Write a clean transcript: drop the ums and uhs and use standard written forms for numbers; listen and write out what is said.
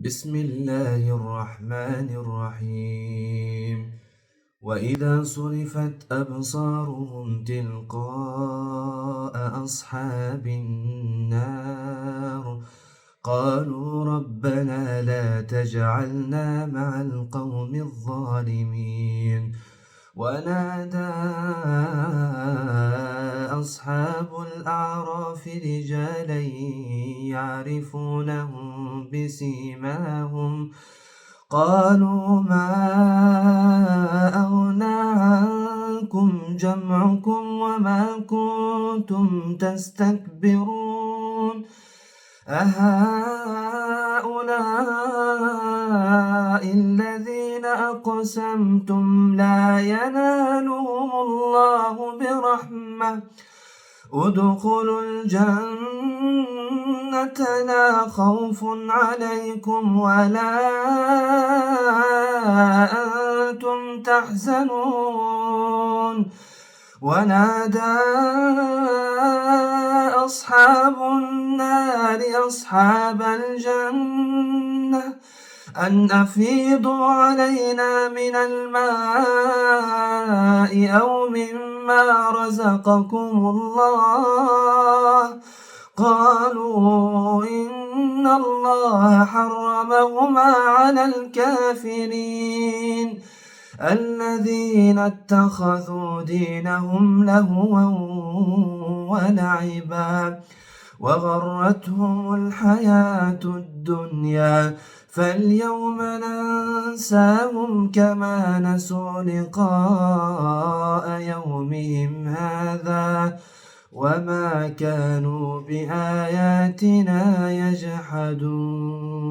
بسم الله الرحمن الرحيم. وإذا صرفت أبصارهم تلقاء أصحاب النار قالوا ربنا لا تجعلنا مع القوم الظالمين. ونادى أصحاب الأعراف رجالا يعرفونهم بسيماهم قالوا ما أغنى عنكم جمعكم وما كنتم تستكبرون أهؤلاء الذين أقسمتم لا ينالهم الله برحمة ادخلوا الجنة لا خوف عليكم ولا أنتم تحزنون. ونادى أصحاب النار أصحاب الجنة أن أفيضوا علينا من الماء أو مما رزقكم الله قالوا إن الله حرمهما على الكافرين الذين اتخذوا دينهم لهوا ولعبا وغرتهم الحياة الدنيا فاليوم ننساهم كما نسوا لقاء يومهم هذا وما كانوا بآياتنا يجحدون.